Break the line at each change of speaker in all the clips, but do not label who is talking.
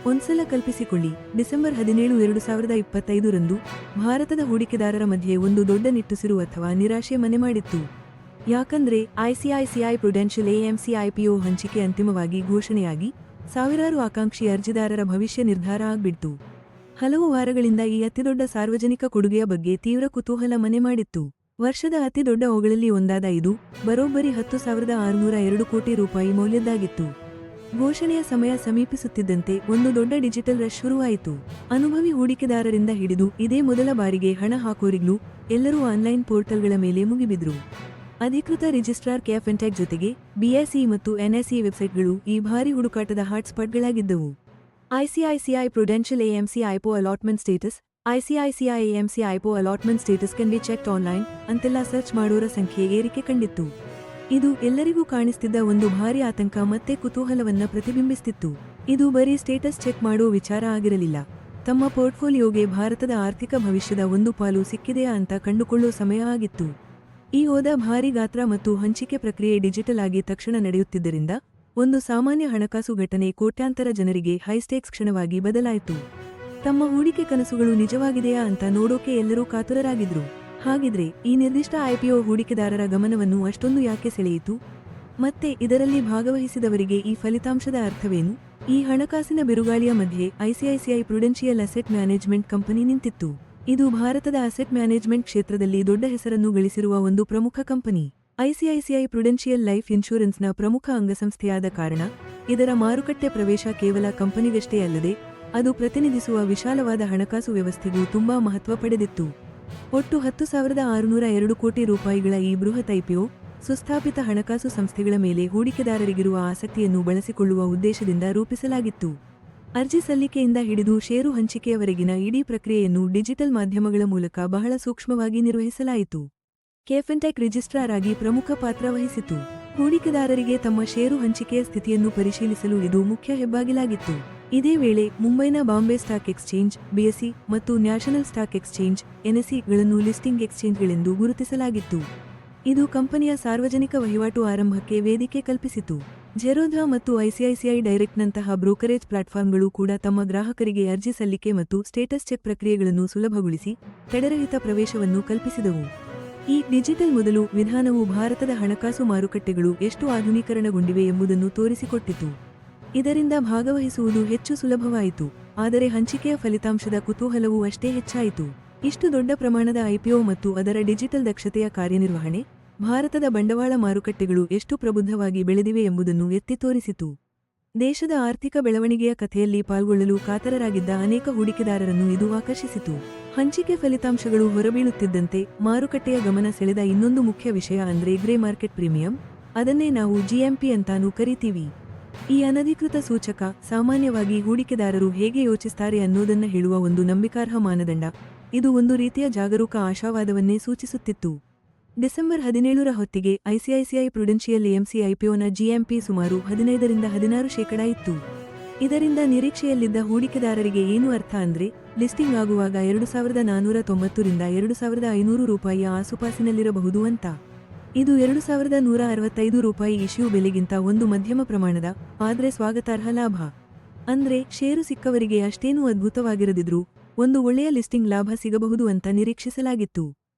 ಒಂದ್ಸಲ ಕಲ್ಪಿಸಿಕೊಳ್ಳಿ, ಡಿಸೆಂಬರ್ 17, 2025 ಭಾರತದ ಹೂಡಿಕೆದಾರರ ಮಧ್ಯೆ ಒಂದು ದೊಡ್ಡ ನಿಟ್ಟುಸಿರು ಅಥವಾ ನಿರಾಶೆ ಮನೆ ಮಾಡಿತ್ತು. ಯಾಕಂದ್ರೆ ಐಸಿಐಸಿಐ ಪ್ರುಡೆನ್ಷಿಯಲ್ ಎಎಂಸಿ ಐಪಿಒ ಹಂಚಿಕೆ ಅಂತಿಮವಾಗಿ ಘೋಷಣೆಯಾಗಿ ಸಾವಿರಾರು ಆಕಾಂಕ್ಷಿ ಅರ್ಜಿದಾರರ ಭವಿಷ್ಯ ನಿರ್ಧಾರ ಆಗ್ಬಿಡ್ತು. ಹಲವು ವಾರಗಳಿಂದ ಈ ಅತಿದೊಡ್ಡ ಸಾರ್ವಜನಿಕ ಕೊಡುಗೆಯ ಬಗ್ಗೆ ತೀವ್ರ ಕುತೂಹಲ ಮನೆ ಮಾಡಿತ್ತು. ವರ್ಷದ ಅತಿದೊಡ್ಡ ಅವುಗಳಲ್ಲಿ ಒಂದಾದ ಇದು ಬರೋಬ್ಬರಿ 10,602 ಕೋಟಿ ರೂಪಾಯಿ ಮೌಲ್ಯದ್ದಾಗಿತ್ತು. ಘೋಷಣೆಯ ಸಮಯ ಸಮೀಪಿಸುತ್ತಿದ್ದಂತೆ ಒಂದು ದೊಡ್ಡ ಡಿಜಿಟಲ್ ರಶ್ ಶುರುವಾಯಿತು. ಅನುಭವಿ ಹೂಡಿಕೆದಾರರಿಂದ ಹಿಡಿದು ಇದೇ ಮೊದಲ ಬಾರಿಗೆ ಹಣ ಹಾಕೋರಿಗ್ಲೂ ಎಲ್ಲರೂ ಆನ್ಲೈನ್ ಪೋರ್ಟಲ್ಗಳ ಮೇಲೆ ಮುಗಿಬಿದ್ರು. ಅಧಿಕೃತ ರಿಜಿಸ್ಟ್ರಾರ್ ಕೆಫಿನ್ಟೆಕ್ ಜೊತೆಗೆ ಬಿಎಸ್ಇ ಮತ್ತು ಎನ್ಎಸ್ಇ ವೆಬ್ಸೈಟ್ಗಳು ಈ ಭಾರಿ ಹುಡುಕಾಟದ ಹಾಟ್ಸ್ಪಾಟ್ಗಳಾಗಿದ್ದವು. ICICI prudential AMC IPO allotment status, ICICI AMC IPO allotment status can be checked online ಅಂತೆಲ್ಲ ಸರ್ಚ್ ಮಾಡೋರ ಸಂಖ್ಯೆ ಏರಿಕೆ ಕಂಡಿತ್ತು. ಇದು ಎಲ್ಲರಿಗೂ ಕಾಣಿಸ್ತಿದ್ದ ಒಂದು ಭಾರಿ ಆತಂಕ ಮತ್ತೆ ಕುತೂಹಲವನ್ನ ಪ್ರತಿಬಿಂಬಿಸ್ತಿತ್ತು. ಇದು ಬರೀ ಸ್ಟೇಟಸ್ ಚೆಕ್ ಮಾಡೋ ವಿಚಾರ ಆಗಿರಲಿಲ್ಲ. ತಮ್ಮ ಪೋರ್ಟ್ಫೋಲಿಯೋಗೆ ಭಾರತದ ಆರ್ಥಿಕ ಭವಿಷ್ಯದ ಒಂದು ಪಾಲು ಸಿಕ್ಕಿದೆಯಾ ಅಂತ ಕಂಡುಕೊಳ್ಳೋ ಸಮಯ ಆಗಿತ್ತು. ಈ ಹೋದ ಭಾರಿ ಗಾತ್ರ ಮತ್ತು ಹಂಚಿಕೆ ಪ್ರಕ್ರಿಯೆ ಡಿಜಿಟಲ್ ಆಗಿ ತಕ್ಷಣ ನಡೆಯುತ್ತಿದ್ದರಿಂದ ಒಂದು ಸಾಮಾನ್ಯ ಹಣಕಾಸು ಘಟನೆ ಕೋಟ್ಯಾಂತರ ಜನರಿಗೆ ಹೈಸ್ಟೇಕ್ಸ್ ಕ್ಷಣವಾಗಿ ಬದಲಾಯಿತು. ತಮ್ಮ ಹೂಡಿಕೆ ಕನಸುಗಳು ನಿಜವಾಗಿದೆಯಾ ಅಂತ ನೋಡೋಕೆ ಎಲ್ಲರೂ ಕಾತುರರಾಗಿದ್ರು. ಹಾಗಿದ್ರೆ ಈ ನಿರ್ದಿಷ್ಟ ಐಪಿಒ ಹೂಡಿಕೆದಾರರ ಗಮನವನ್ನು ಅಷ್ಟೊಂದು ಯಾಕೆ ಸೆಳೆಯಿತು? ಮತ್ತೆ ಇದರಲ್ಲಿ ಭಾಗವಹಿಸಿದವರಿಗೆ ಈ ಫಲಿತಾಂಶದ ಅರ್ಥವೇನು? ಈ ಹಣಕಾಸಿನ ಬಿರುಗಾಳಿಯ ಮಧ್ಯೆ ICICI Prudential asset management company ನಿಂತಿತ್ತು. ಇದು ಭಾರತದ ಅಸೆಟ್ ಮ್ಯಾನೇಜ್ಮೆಂಟ್ ಕ್ಷೇತ್ರದಲ್ಲಿ ದೊಡ್ಡ ಹೆಸರನ್ನು ಗಳಿಸಿರುವ ಒಂದು ಪ್ರಮುಖ ಕಂಪನಿ. ಐಸಿಐಸಿಐ ಪ್ರುಡೆನ್ಷಿಯಲ್ ಲೈಫ್ ಇನ್ಶೂರೆನ್ಸ್ನ ಪ್ರಮುಖ ಅಂಗಸಂಸ್ಥೆಯಾದ ಕಾರಣ ಇದರ ಮಾರುಕಟ್ಟೆ ಪ್ರವೇಶ ಕೇವಲ ಕಂಪನಿಗಷ್ಟೇ ಅಲ್ಲದೆ ಅದು ಪ್ರತಿನಿಧಿಸುವ ವಿಶಾಲವಾದ ಹಣಕಾಸು ವ್ಯವಸ್ಥೆಗೂ ತುಂಬಾ ಮಹತ್ವ ಪಡೆದಿತ್ತು. ಒಟ್ಟು 10,602 ಕೋಟಿ ರೂಪಾಯಿಗಳ ಈ ಬೃಹತ್ ಐಪಿಒ ಸುಸ್ಥಾಪಿತ ಹಣಕಾಸು ಸಂಸ್ಥೆಗಳ ಮೇಲೆ ಹೂಡಿಕೆದಾರರಿಗಿರುವ ಆಸಕ್ತಿಯನ್ನು ಬಳಸಿಕೊಳ್ಳುವ ಉದ್ದೇಶದಿಂದ ರೂಪಿಸಲಾಗಿತ್ತು. ಅರ್ಜಿ ಸಲ್ಲಿಕೆಯಿಂದ ಹಿಡಿದು ಷೇರು ಹಂಚಿಕೆಯವರೆಗಿನ ಇಡೀ ಪ್ರಕ್ರಿಯೆಯನ್ನು ಡಿಜಿಟಲ್ ಮಾಧ್ಯಮಗಳ ಮೂಲಕ ಬಹಳ ಸೂಕ್ಷ್ಮವಾಗಿ ನಿರ್ವಹಿಸಲಾಯಿತು. ಕೆಫಿನ್ಟೆಕ್ ರಿಜಿಸ್ಟ್ರಾರ್ ಆಗಿ ಪ್ರಮುಖ ಪಾತ್ರ ವಹಿಸಿತು. ಹೂಡಿಕೆದಾರರಿಗೆ ತಮ್ಮ ಷೇರು ಹಂಚಿಕೆಯ ಸ್ಥಿತಿಯನ್ನು ಪರಿಶೀಲಿಸಲು ಇದು ಮುಖ್ಯ ಹೆಬ್ಬಾಗಿಲಾಗಿತ್ತು. ಇದೇ ವೇಳೆ ಮುಂಬೈನ ಬಾಂಬೆ ಸ್ಟಾಕ್ ಎಕ್ಸ್ಚೇಂಜ್ ಬಿಎಸ್ಇ ಮತ್ತು ನ್ಯಾಷನಲ್ ಸ್ಟಾಕ್ ಎಕ್ಸ್ಚೇಂಜ್ ಎನ್ಎಸ್ಇಗಳನ್ನು ಲಿಸ್ಟಿಂಗ್ ಎಕ್ಸ್ಚೇಂಜ್ಗಳೆಂದು ಗುರುತಿಸಲಾಗಿತ್ತು. ಇದು ಕಂಪನಿಯ ಸಾರ್ವಜನಿಕ ವಹಿವಾಟು ಆರಂಭಕ್ಕೆ ವೇದಿಕೆ ಕಲ್ಪಿಸಿತು. ಜೆರೋಧಾ ಮತ್ತು ಐಸಿಐಸಿಐ ಡೈರೆಕ್ಟ್ನಂತಹ ಬ್ರೋಕರೇಜ್ ಪ್ಲಾಟ್ಫಾರ್ಮ್ಗಳು ಕೂಡ ತಮ್ಮ ಗ್ರಾಹಕರಿಗೆ ಅರ್ಜಿ ಸಲ್ಲಿಕೆ ಮತ್ತು ಸ್ಟೇಟಸ್ ಚೆಕ್ ಪ್ರಕ್ರಿಯೆಗಳನ್ನು ಸುಲಭಗೊಳಿಸಿ ತಡೆರಹಿತ ಪ್ರವೇಶವನ್ನು ಕಲ್ಪಿಸಿದವು. ಈ ಡಿಜಿಟಲ್ ಮೊದಲು ವಿಧಾನವು ಭಾರತದ ಹಣಕಾಸು ಮಾರುಕಟ್ಟೆಗಳು ಎಷ್ಟು ಆಧುನೀಕರಣಗೊಂಡಿವೆ ಎಂಬುದನ್ನು ತೋರಿಸಿಕೊಟ್ಟಿತು. ಇದರಿಂದ ಭಾಗವಹಿಸುವುದು ಹೆಚ್ಚು ಸುಲಭವಾಯಿತು, ಆದರೆ ಹಂಚಿಕೆಯ ಫಲಿತಾಂಶದ ಕುತೂಹಲವೂ ಅಷ್ಟೇ ಹೆಚ್ಚಾಯಿತು. ಇಷ್ಟು ದೊಡ್ಡ ಪ್ರಮಾಣದ ಐಪಿಒ ಮತ್ತು ಅದರ ಡಿಜಿಟಲ್ ದಕ್ಷತೆಯ ಕಾರ್ಯನಿರ್ವಹಣೆ ಭಾರತದ ಬಂಡವಾಳ ಮಾರುಕಟ್ಟೆಗಳು ಎಷ್ಟು ಪ್ರಬುದ್ಧವಾಗಿ ಬೆಳೆದಿವೆ ಎಂಬುದನ್ನು ಎತ್ತಿ ತೋರಿಸಿತು. ದೇಶದ ಆರ್ಥಿಕ ಬೆಳವಣಿಗೆಯ ಕಥೆಯಲ್ಲಿ ಪಾಲ್ಗೊಳ್ಳಲು ಕಾತರರಾಗಿದ್ದ ಅನೇಕ ಹೂಡಿಕೆದಾರರನ್ನು ಇದು ಆಕರ್ಷಿಸಿತು. ಹಂಚಿಕೆ ಫಲಿತಾಂಶಗಳು ಹೊರಬೀಳುತ್ತಿದ್ದಂತೆ ಮಾರುಕಟ್ಟೆಯ ಗಮನ ಸೆಳೆದ ಇನ್ನೊಂದು ಮುಖ್ಯ ವಿಷಯ ಅಂದ್ರೆ ಗ್ರೇ ಮಾರ್ಕೆಟ್ ಪ್ರೀಮಿಯಂ. ಅದನ್ನೇ ನಾವು ಜಿಎಂಪಿ ಅಂತಾನೂ ಕರಿತೀವಿ. ಈ ಅನಧಿಕೃತ ಸೂಚಕ ಸಾಮಾನ್ಯವಾಗಿ ಹೂಡಿಕೆದಾರರು ಹೇಗೆ ಯೋಚಿಸ್ತಾರೆ ಅನ್ನೋದನ್ನ ಹೇಳುವ ಒಂದು ನಂಬಿಕಾರ್ಹ ಮಾನದಂಡ. ಇದು ಒಂದು ರೀತಿಯ ಜಾಗರೂಕ ಆಶಾವಾದವನ್ನೇ ಸೂಚಿಸುತ್ತಿತ್ತು. ಡಿಸೆಂಬರ್ 17ರ ಹೊತ್ತಿಗೆ ಐಸಿಐಸಿಐ ಪ್ರುಡೆನ್ಷಿಯಲ್ ಎಎಂಸಿ ಐಪಿಒನ ಜಿಎಂಪಿ ಸುಮಾರು 15-16% ಇತ್ತು. ಇದರಿಂದ ನಿರೀಕ್ಷೆಯಲ್ಲಿದ್ದ ಹೂಡಿಕೆದಾರರಿಗೆ ಏನು ಅರ್ಥ ಅಂದ್ರೆ ಲಿಸ್ಟಿಂಗ್ ಆಗುವಾಗ 2,490 ರಿಂದ 2,500 ರೂಪಾಯಿಯ ಆಸುಪಾಸಿನಲ್ಲಿರಬಹುದು ಅಂತ. ಇದು 2,165 ರೂಪಾಯಿ ಇಶ್ಯೂ ಬೆಲೆಗಿಂತ ಒಂದು ಮಧ್ಯಮ ಪ್ರಮಾಣದ ಆದ್ರೆ ಸ್ವಾಗತಾರ್ಹ ಲಾಭ. ಅಂದ್ರೆ ಷೇರು ಸಿಕ್ಕವರಿಗೆ ಅಷ್ಟೇನೂ ಅದ್ಭುತವಾಗಿರದಿದ್ರೂ ಒಂದು ಒಳ್ಳೆಯ ಲಿಸ್ಟಿಂಗ್ ಲಾಭ ಸಿಗಬಹುದು ಅಂತ ನಿರೀಕ್ಷಿಸಲಾಗಿತ್ತು.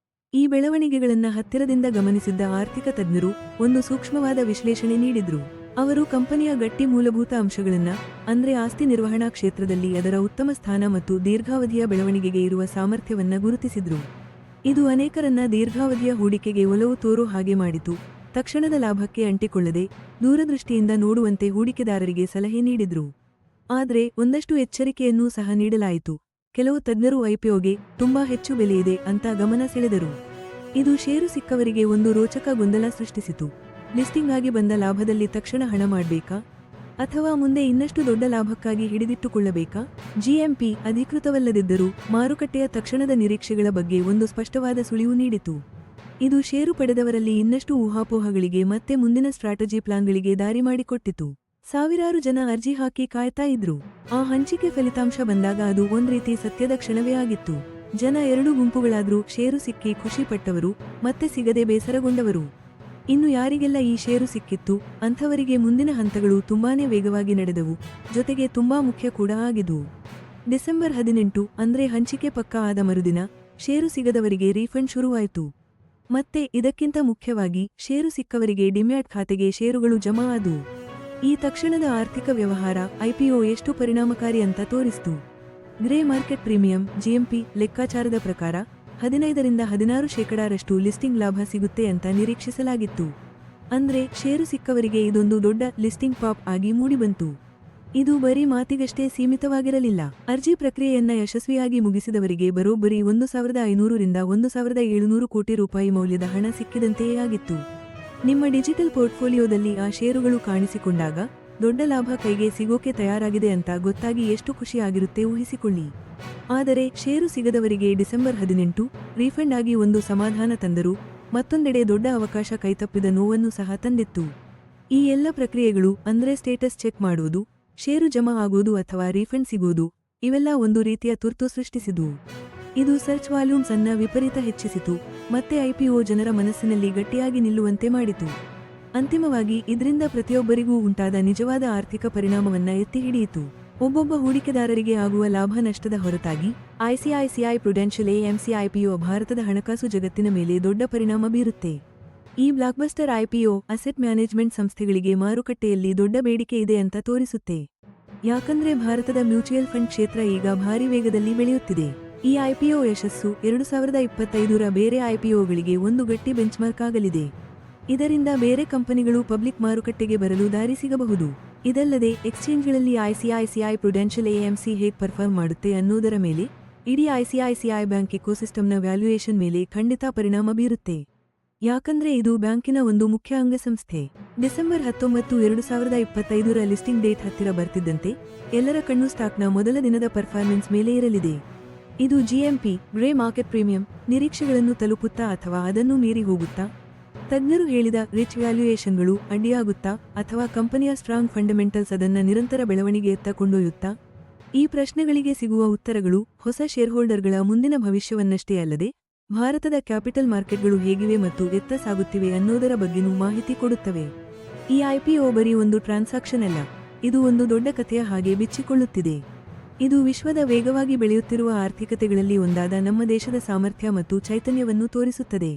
ಈ ಬೆಳವಣಿಗೆಗಳನ್ನ ಹತ್ತಿರದಿಂದ ಗಮನಿಸಿದ್ದ ಆರ್ಥಿಕ ತಜ್ಞರು ಒಂದು ಸೂಕ್ಷ್ಮವಾದ ವಿಶ್ಲೇಷಣೆ ನೀಡಿದ್ರು. ಅವರು ಕಂಪನಿಯ ಗಟ್ಟಿ ಮೂಲಭೂತ ಅಂಶಗಳನ್ನ ಅಂದ್ರೆ ಆಸ್ತಿ ನಿರ್ವಹಣಾ ಕ್ಷೇತ್ರದಲ್ಲಿ ಅದರ ಉತ್ತಮ ಸ್ಥಾನ ಮತ್ತು ದೀರ್ಘಾವಧಿಯ ಬೆಳವಣಿಗೆಗೆ ಇರುವ ಸಾಮರ್ಥ್ಯವನ್ನ ಗುರುತಿಸಿದ್ರು. ಇದು ಅನೇಕರನ್ನ ದೀರ್ಘಾವಧಿಯ ಹೂಡಿಕೆಗೆ ಒಲವು ತೋರೋ ಹಾಗೆ ಮಾಡಿತು. ತಕ್ಷಣದ ಲಾಭಕ್ಕೆ ಅಂಟಿಕೊಳ್ಳದೆ ದೂರದೃಷ್ಟಿಯಿಂದ ನೋಡುವಂತೆ ಹೂಡಿಕೆದಾರರಿಗೆ ಸಲಹೆ ನೀಡಿದ್ರು. ಆದ್ರೆ ಒಂದಷ್ಟು ಎಚ್ಚರಿಕೆಯನ್ನೂ ಸಹ ನೀಡಲಾಯಿತು. ಕೆಲವು ತಜ್ಞರು ಐಪಿಒಗೆ ತುಂಬಾ ಹೆಚ್ಚು ಬೆಲೆಯಿದೆ ಅಂತ ಗಮನ ಸೆಳೆದರು. ಇದು ಷೇರು ಸಿಕ್ಕವರಿಗೆ ಒಂದು ರೋಚಕ ಗೊಂದಲ ಸೃಷ್ಟಿಸಿತು. ಲಿಸ್ಟಿಂಗ್ ಆಗಿ ಬಂದ ಲಾಭದಲ್ಲಿ ತಕ್ಷಣ ಹಣ ಮಾಡಬೇಕಾ ಅಥವಾ ಮುಂದೆ ಇನ್ನಷ್ಟು ದೊಡ್ಡ ಲಾಭಕ್ಕಾಗಿ ಹಿಡಿದಿಟ್ಟುಕೊಳ್ಳಬೇಕಾ? ಜಿಎಂಪಿ ಅಧಿಕೃತವಲ್ಲದಿದ್ದರೂ ಮಾರುಕಟ್ಟೆಯ ತಕ್ಷಣದ ನಿರೀಕ್ಷೆಗಳ ಬಗ್ಗೆ ಒಂದು ಸ್ಪಷ್ಟವಾದ ಸುಳಿವು ನೀಡಿತು. ಇದು ಷೇರು ಪಡೆದವರಲ್ಲಿ ಇನ್ನಷ್ಟು ಊಹಾಪೋಹಗಳಿಗೆ ಮತ್ತೆ ಮುಂದಿನ ಸ್ಟ್ರಾಟಜಿ ಪ್ಲಾನ್ಗಳಿಗೆ ದಾರಿ ಮಾಡಿಕೊಟ್ಟಿತು. ಸಾವಿರಾರು ಜನ ಅರ್ಜಿ ಹಾಕಿ ಕಾಯ್ತಾ ಇದ್ರು. ಆ ಹಂಚಿಕೆ ಫಲಿತಾಂಶ ಬಂದಾಗ ಅದು ಒಂದ್ ರೀತಿ ಸತ್ಯದ ಕ್ಷಣವೇ ಆಗಿತ್ತು. ಜನ ಎರಡು ಗುಂಪುಗಳಾದ್ರೂ, ಷೇರು ಸಿಕ್ಕಿ ಖುಷಿ ಪಟ್ಟವರು ಮತ್ತೆ ಸಿಗದೆ ಬೇಸರಗೊಂಡವರು. ಇನ್ನು ಯಾರಿಗೆಲ್ಲ ಈ ಷೇರು ಸಿಕ್ಕಿತ್ತು ಅಂಥವರಿಗೆ ಮುಂದಿನ ಹಂತಗಳು ತುಂಬಾನೇ ವೇಗವಾಗಿ ನಡೆದವು, ಜೊತೆಗೆ ತುಂಬಾ ಮುಖ್ಯ ಕೂಡ ಆಗಿದ್ವು. ಡಿಸೆಂಬರ್ 18 ಅಂದ್ರೆ ಹಂಚಿಕೆ ಪಕ್ಕಾ ಆದ ಮರುದಿನ ಷೇರು ಸಿಗದವರಿಗೆ ರೀಫಂಡ್ ಶುರುವಾಯಿತು. ಮತ್ತೆ ಇದಕ್ಕಿಂತ ಮುಖ್ಯವಾಗಿ ಷೇರು ಸಿಕ್ಕವರಿಗೆ ಡಿಮ್ಯಾಟ್ ಖಾತೆಗೆ ಷೇರುಗಳು ಜಮಾ ಆದವು. ಈ ತಕ್ಷಣದ ಆರ್ಥಿಕ ವ್ಯವಹಾರ ಐಪಿಒ ಎಷ್ಟು ಪರಿಣಾಮಕಾರಿ ಅಂತ ತೋರಿಸ್ತು. ಗ್ರೇ ಮಾರ್ಕೆಟ್ ಪ್ರೀಮಿಯಂ ಜಿಎಂಪಿ ಲೆಕ್ಕಾಚಾರದ ಪ್ರಕಾರ 15ರಿಂದ 16% ಲಿಸ್ಟಿಂಗ್ ಲಾಭ ಸಿಗುತ್ತೆ ಅಂತ ನಿರೀಕ್ಷಿಸಲಾಗಿತ್ತು. ಅಂದ್ರೆ ಷೇರು ಸಿಕ್ಕವರಿಗೆ ಇದೊಂದು ದೊಡ್ಡ ಲಿಸ್ಟಿಂಗ್ ಪಾಪ್ ಆಗಿ ಮೂಡಿಬಂತು. ಇದು ಬರೀ ಮಾತಿಗಷ್ಟೇ ಸೀಮಿತವಾಗಿರಲಿಲ್ಲ. ಅರ್ಜಿ ಪ್ರಕ್ರಿಯೆಯನ್ನ ಯಶಸ್ವಿಯಾಗಿ ಮುಗಿಸಿದವರಿಗೆ ಬರೋಬ್ಬರಿ 1,500ರಿಂದ 1,700 ಕೋಟಿ ರೂಪಾಯಿ ಮೌಲ್ಯದ ಹಣ ಸಿಕ್ಕಿದಂತೆಯೇ ಆಗಿತ್ತು. ನಿಮ್ಮ ಡಿಜಿಟಲ್ ಪೋರ್ಟ್ಫೋಲಿಯೋದಲ್ಲಿ ಆ ಷೇರುಗಳು ಕಾಣಿಸಿಕೊಂಡಾಗ ದೊಡ್ಡ ಲಾಭ ಕೈಗೆ ಸಿಗೋಕೆ ತಯಾರಾಗಿದೆ ಅಂತ ಗೊತ್ತಾಗಿ ಎಷ್ಟು ಖುಷಿಯಾಗಿರುತ್ತೆ ಊಹಿಸಿಕೊಳ್ಳಿ. ಆದರೆ ಷೇರು ಸಿಗದವರಿಗೆ ಡಿಸೆಂಬರ್ 18 ರೀಫಂಡ್ ಆಗಿ ಒಂದು ಸಮಾಧಾನ ತಂದರೂ ಮತ್ತೊಂದೆಡೆ ದೊಡ್ಡ ಅವಕಾಶ ಕೈತಪ್ಪಿದ ನೋವನ್ನು ಸಹ ತಂದಿತ್ತು. ಈ ಎಲ್ಲ ಪ್ರಕ್ರಿಯೆಗಳು ಅಂದ್ರೆ ಸ್ಟೇಟಸ್ ಚೆಕ್ ಮಾಡುವುದು, ಷೇರು ಜಮಾ ಆಗುವುದು ಅಥವಾ ರೀಫಂಡ್ ಸಿಗುವುದು, ಇವೆಲ್ಲ ಒಂದು ರೀತಿಯ ತುರ್ತು ಸೃಷ್ಟಿಸಿದುವು. ಇದು ಸರ್ಚ್ ವಾಲ್ಯೂಮ್ಸ್ ಅನ್ನ ವಿಪರೀತ ಹೆಚ್ಚಿಸಿತು ಮತ್ತೆ ಐಪಿಒ ಜನರ ಮನಸ್ಸಿನಲ್ಲಿ ಗಟ್ಟಿಯಾಗಿ ನಿಲ್ಲುವಂತೆ ಮಾಡಿತು. ಅಂತಿಮವಾಗಿ ಇದರಿಂದ ಪ್ರತಿಯೊಬ್ಬರಿಗೂ ಉಂಟಾದ ನಿಜವಾದ ಆರ್ಥಿಕ ಪರಿಣಾಮವನ್ನ ಎತ್ತಿ ಹಿಡಿಯಿತು. ಒಬ್ಬೊಬ್ಬ ಹೂಡಿಕೆದಾರರಿಗೆ ಆಗುವ ಲಾಭ ನಷ್ಟದ ಹೊರತಾಗಿ ಐಸಿಐಸಿಐ ಪ್ರುಡೆನ್ಷಿಯಲ್ ಎಎಂಸಿ ಐಪಿಒ ಭಾರತದ ಹಣಕಾಸು ಜಗತ್ತಿನ ಮೇಲೆ ದೊಡ್ಡ ಪರಿಣಾಮ ಬೀರುತ್ತೆ. ಈ ಬ್ಲಾಕ್ಬಸ್ಟರ್ ಐಪಿಒ ಅಸೆಟ್ ಮ್ಯಾನೇಜ್ಮೆಂಟ್ ಸಂಸ್ಥೆಗಳಿಗೆ ಮಾರುಕಟ್ಟೆಯಲ್ಲಿ ದೊಡ್ಡ ಬೇಡಿಕೆ ಇದೆ ಅಂತ ತೋರಿಸುತ್ತೆ. ಯಾಕಂದ್ರೆ ಭಾರತದ ಮ್ಯೂಚುಯಲ್ ಫಂಡ್ ಕ್ಷೇತ್ರ ಈಗ ಭಾರಿ ವೇಗದಲ್ಲಿ ಬೆಳೆಯುತ್ತಿದೆ. ಈ ಐಪಿಒ ಯಶಸ್ಸು 2025ರ ಬೇರೆ ಐಪಿಒಗಳಿಗೆ ಒಂದು ಗಟ್ಟಿ ಬೆಂಚ್ಮಾರ್ಕ್ ಆಗಲಿದೆ. ಇದರಿಂದ ಬೇರೆ ಕಂಪನಿಗಳು ಪಬ್ಲಿಕ್ ಮಾರುಕಟ್ಟೆಗೆ ಬರಲು ದಾರಿ ಸಿಗಬಹುದು. ಇದಲ್ಲದೆ ಎಕ್ಸ್ಚೇಂಜ್ಗಳಲ್ಲಿ ಐಸಿಐಸಿಐ ಪ್ರುಡೆನ್ಷಿಯಲ್ ಎಎಂಸಿ ಹೇಗೆ ಪರ್ಫಾರ್ಮ್ ಮಾಡುತ್ತೆ ಅನ್ನೋದರ ಮೇಲೆ, ಇಡೀ ಐಸಿಐಸಿಐ ಬ್ಯಾಂಕ್ ಇಕೋಸಿಸ್ಟಮ್ನ ವ್ಯಾಲ್ಯೂಯೇಷನ್ ಮೇಲೆ ಖಂಡಿತ ಪರಿಣಾಮ ಬೀರುತ್ತೆ. ಯಾಕಂದ್ರೆ ಇದು ಬ್ಯಾಂಕಿನ ಒಂದು ಮುಖ್ಯ ಅಂಗಸಂಸ್ಥೆ. ಡಿಸೆಂಬರ್ 19, 2025ರ ಲಿಸ್ಟಿಂಗ್ ಡೇಟ್ ಹತ್ತಿರ ಬರ್ತಿದ್ದಂತೆ ಎಲ್ಲರ ಕಣ್ಣು ಸ್ಟಾಕ್ನ ಮೊದಲ ದಿನದ ಪರ್ಫಾರ್ಮೆನ್ಸ್ ಮೇಲೆ ಇರಲಿದೆ. ಇದು ಜಿಎಂಪಿ ಗ್ರೇ ಮಾರ್ಕೆಟ್ ಪ್ರೀಮಿಯಂ ನಿರೀಕ್ಷೆಗಳನ್ನು ತಲುಪುತ್ತಾ ಅಥವಾ ಅದನ್ನು ಮೀರಿ ಹೋಗುತ್ತಾ? ತಜ್ಞರು ಹೇಳಿದ ರಿಚ್ ವ್ಯಾಲ್ಯೂಯೇಷನ್ಗಳು ಅಡ್ಡಿಯಾಗುತ್ತಾ ಅಥವಾ ಕಂಪನಿಯ ಸ್ಟ್ರಾಂಗ್ ಫಂಡಮೆಂಟಲ್ಸ್ ಅದನ್ನ ನಿರಂತರ ಬೆಳವಣಿಗೆಯತ್ತ ಕೊಂಡೊಯ್ಯುತ್ತಾ? ಈ ಪ್ರಶ್ನೆಗಳಿಗೆ ಸಿಗುವ ಉತ್ತರಗಳು ಹೊಸ ಶೇರ್ಹೋಲ್ಡರ್ಗಳ ಮುಂದಿನ ಭವಿಷ್ಯವನ್ನಷ್ಟೇ ಅಲ್ಲದೆ ಭಾರತದ ಕ್ಯಾಪಿಟಲ್ ಮಾರ್ಕೆಟ್ಗಳು ಹೇಗಿವೆ ಮತ್ತು ಎತ್ತ ಸಾಗುತ್ತಿವೆ ಅನ್ನೋದರ ಬಗ್ಗೆನೂ ಮಾಹಿತಿ ಕೊಡುತ್ತವೆ. ಈ ಐಪಿಒ ಬರೀ ಒಂದು ಟ್ರಾನ್ಸಾಕ್ಷನ್ ಅಲ್ಲ, ಇದು ಒಂದು ದೊಡ್ಡ ಕಥೆಯ ಹಾಗೆ ಬಿಚ್ಚಿಕೊಳ್ಳುತ್ತಿದೆ. ಇದು ವಿಶ್ವದ ವೇಗವಾಗಿ ಬೆಳೆಯುತ್ತಿರುವ ಆರ್ಥಿಕತೆಗಳಲ್ಲಿ ಒಂದಾದ ನಮ್ಮ ದೇಶದ ಸಾಮರ್ಥ್ಯ ಮತ್ತು ಚೈತನ್ಯವನ್ನು ತೋರಿಸುತ್ತದೆ.